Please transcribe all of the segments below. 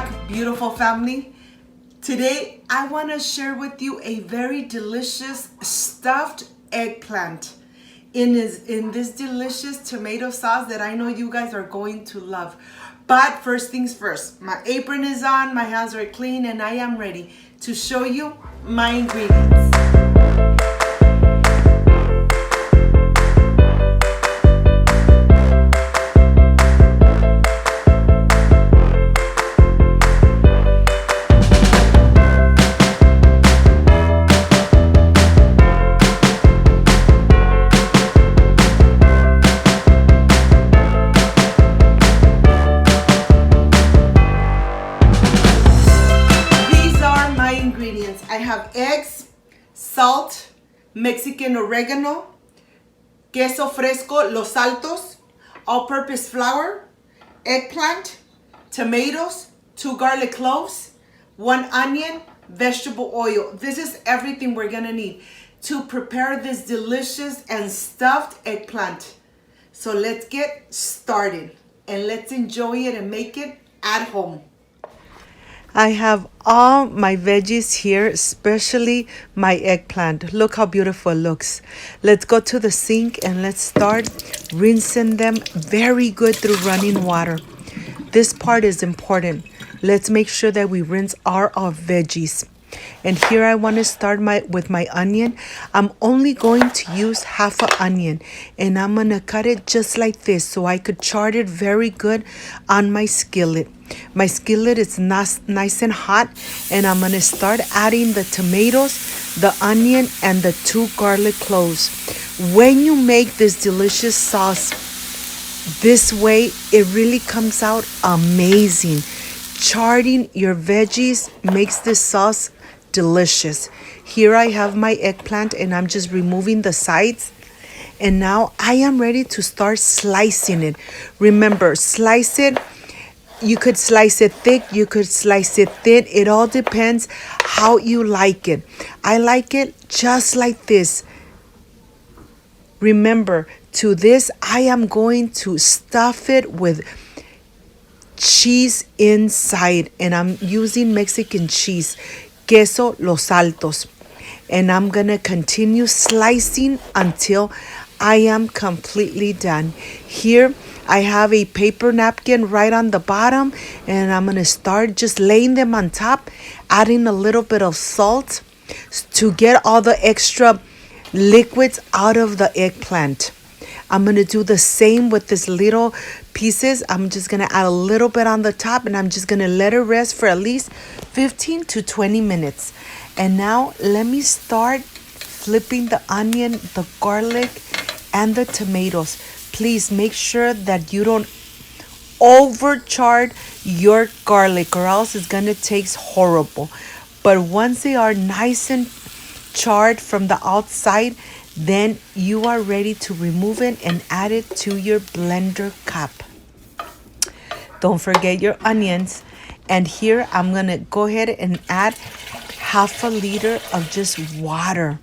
back, beautiful family. Today, I want to share with you a very delicious stuffed eggplant in this delicious tomato sauce that I know you guys are going to love. But first things first, my apron is on, my hands are clean, and I am ready to show you my ingredients. I have eggs, salt, Mexican oregano, queso fresco, los altos, all-purpose flour, eggplant, tomatoes, 2 garlic cloves, 1 onion, vegetable oil. This is everything we're gonna need to prepare this delicious and stuffed eggplant. So let's get started and let's enjoy it and make it at home. I have all my veggies here, especially my eggplant. Look how beautiful it looks. Let's go to the sink and let's start rinsing them very good through running water. This part is important. Let's make sure that we rinse all our veggies. And here I want to start with my onion. I'm only going to use half an onion, and I'm going to cut it just like this so I could chart it very good on my skillet. My skillet is nice and hot, and I'm going to start adding the tomatoes, the onion, and the 2 garlic cloves. When you make this delicious sauce this way, it really comes out amazing. Charting your veggies makes this sauce delicious. Here I have my eggplant and I'm just removing the sides. And now I am ready to start slicing it. Remember, slice it. You could slice it thick, you could slice it thin. It all depends how you like it. I like it just like this. Remember, to this I am going to stuff it with cheese inside, and I'm using Mexican cheese, queso los altos, and I'm gonna continue slicing until I am completely done. Here I have a paper napkin right on the bottom, and I'm gonna start just laying them on top, adding a little bit of salt to get all the extra liquids out of the eggplant. I'm going to do the same with this little pieces. I'm just going to add a little bit on the top, and I'm just going to let it rest for at least 15 to 20 minutes. And now let me start flipping the onion, the garlic, and the tomatoes. Please make sure that you don't overchard your garlic, or else it's going to taste horrible. But once they are nice and charred from the outside, then you are ready to remove it and add it to your blender cup. Don't forget your onions. And here I'm going to go ahead and add half a liter of just water.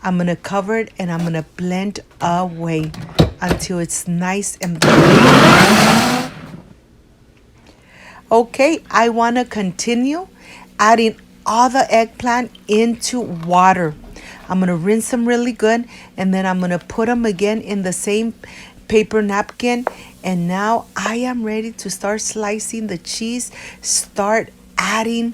I'm going to cover it and I'm going to blend away until it's nice and blended. Okay, I want to continue adding all the eggplant into water. I'm going to rinse them really good, and then I'm going to put them again in the same paper napkin. And now I am ready to start slicing the cheese. Start adding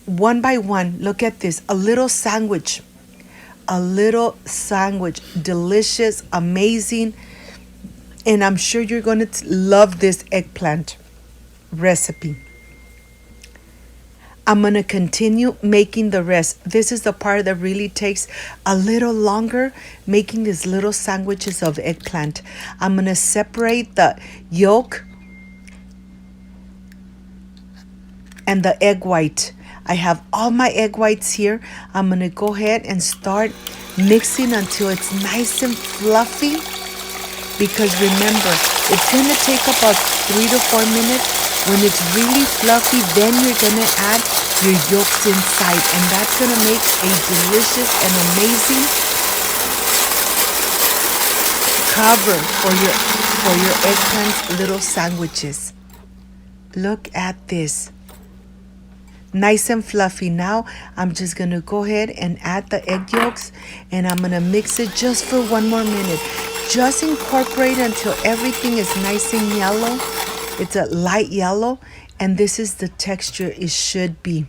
one by one. Look at this, a little sandwich. A little sandwich, delicious, amazing. And I'm sure you're going to love this eggplant recipe. I'm going to continue making the rest. This is the part that really takes a little longer, making these little sandwiches of eggplant. I'm going to separate the yolk and the egg white. I have all my egg whites here. I'm going to go ahead and start mixing until it's nice and fluffy. Because remember, it's going to take about 3 to 4 minutes. When it's really fluffy, then you're going to add your yolks inside, and that's going to make a delicious and amazing cover for your eggplant little sandwiches. Look at this. Nice and fluffy. Now I'm just going to go ahead and add the egg yolks, and I'm going to mix it just for 1 more minute. Just incorporate until everything is nice and yellow. It's a light yellow, and this is the texture it should be.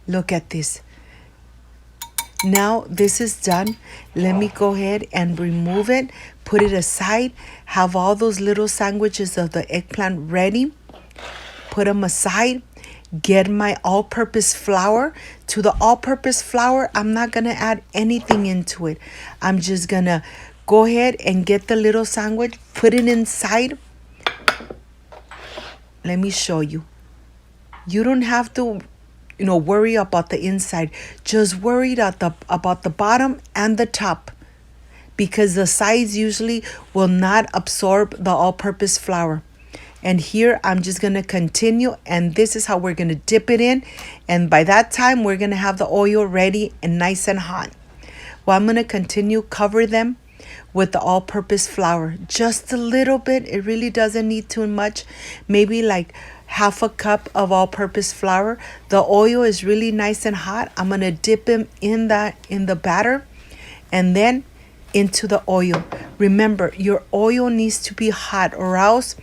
Look at this. Now this is done. Let me go ahead and remove it, put it aside, have all those little sandwiches of the eggplant ready, put them aside, get my all-purpose flour. To the all-purpose flour, I'm not going to add anything into it. I'm just going to go ahead and get the little sandwich, put it inside. Let me show you. You don't have to worry about the inside. Just worry about the bottom and the top, because the sides usually will not absorb the all-purpose flour. And here I'm just going to continue, and this is how we're going to dip it in. And by that time, we're going to have the oil ready and nice and hot. Well, I'm going to continue, cover them with the all-purpose flour. Just a little bit. It really doesn't need too much. Maybe like half a cup of all-purpose flour. The oil is really nice and hot. I'm going to dip them in the batter and then into the oil. Remember, your oil needs to be hot, or else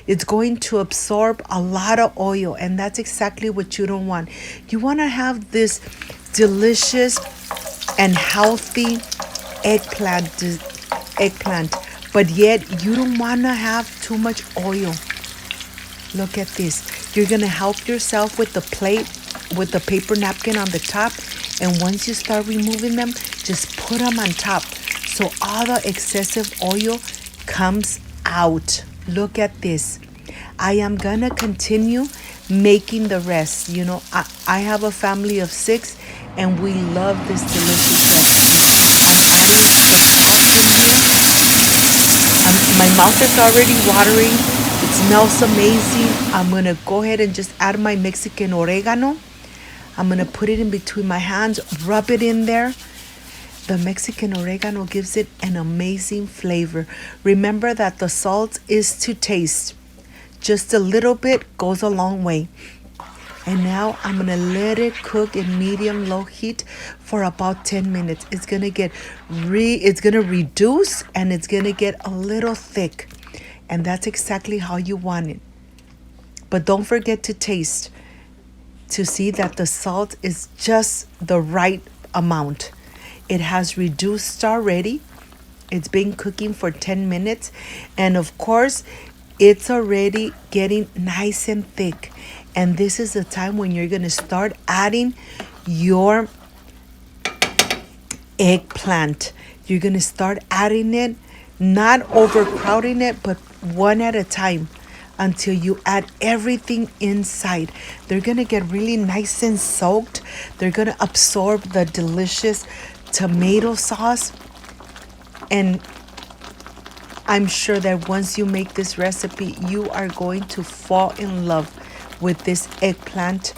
it's going to absorb a lot of oil, and that's exactly what you don't want. You want to have this delicious and healthy eggplant, but yet you don't want to have too much oil. Look at this. You're going to help yourself with the plate, with the paper napkin on the top, and once you start removing them, just put them on top so all the excessive oil comes out. Look at this. I am going to continue making the rest. I have a family of 6, and we love this delicious recipe. I'm adding the salt in here. My mouth is already watering. It smells amazing. I'm going to go ahead and just add my Mexican oregano. I'm going to put it in between my hands, rub it in there. The Mexican oregano gives it an amazing flavor. Remember that the salt is to taste. Just a little bit goes a long way. And now I'm going to let it cook in medium-low heat for about 10 minutes. It's going to reduce, and it's going to get a little thick. And that's exactly how you want it. But don't forget to taste to see that the salt is just the right amount. It has reduced already. It's been cooking for 10 minutes. And of course, it's already getting nice and thick. And this is the time when you're going to start adding your eggplant. You're going to start adding it, not overcrowding it, but one at a time until you add everything inside. They're going to get really nice and soaked. They're going to absorb the delicious tomato sauce. And I'm sure that once you make this recipe, you are going to fall in love with this eggplant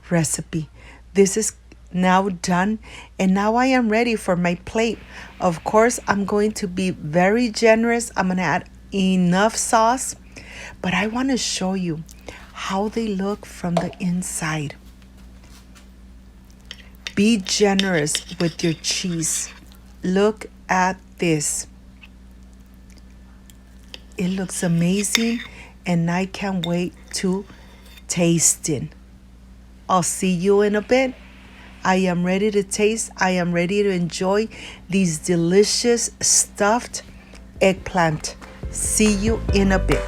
recipe. This is now done, and now I am ready for my plate. Of course, I'm going to be very generous. I'm going to add enough sauce, but I want to show you how they look from the inside. Be generous with your cheese. Look at this. It looks amazing, and I can't wait to taste it. I'll see you in a bit. I am ready to taste. I am ready to enjoy these delicious stuffed eggplant. See you in a bit.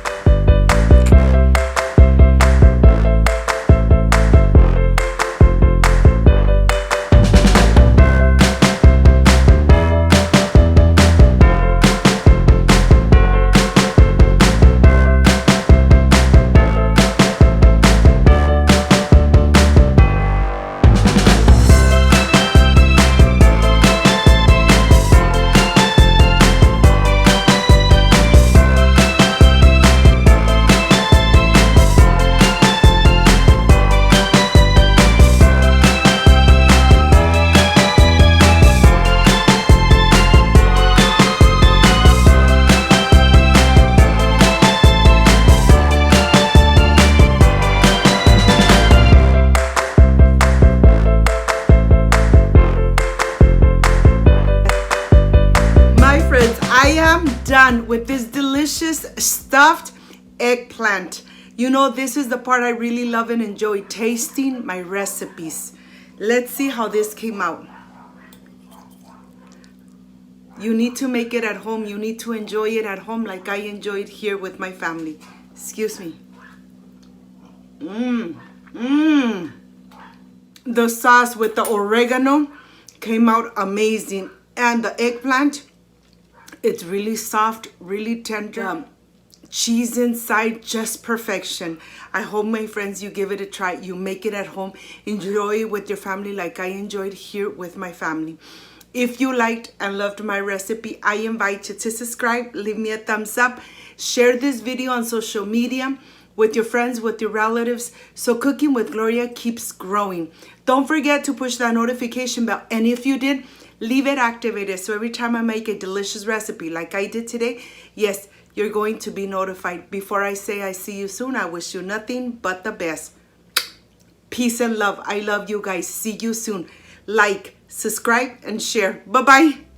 done with this delicious stuffed eggplant. You know, this is the part I really love and enjoy, tasting my recipes. Let's see how this came out. You need to make it at home. You need to enjoy it at home like I enjoy it here with my family. Excuse me. The sauce with the oregano came out amazing. And the eggplant, it's really soft, really tender. Cheese inside, just perfection. I hope, my friends, you give it a try. You make it at home. Enjoy it with your family like I enjoyed here with my family. If you liked and loved my recipe, I invite you to subscribe, leave me a thumbs up, share this video on social media with your friends, with your relatives, so Cooking with Gloria keeps growing. Don't forget to push that notification bell, and if you did, leave it activated so every time I make a delicious recipe like I did today, yes, you're going to be notified. Before I say I see you soon, I wish you nothing but the best. Peace and love. I love you guys. See you soon. Like, subscribe, and share. Bye-bye.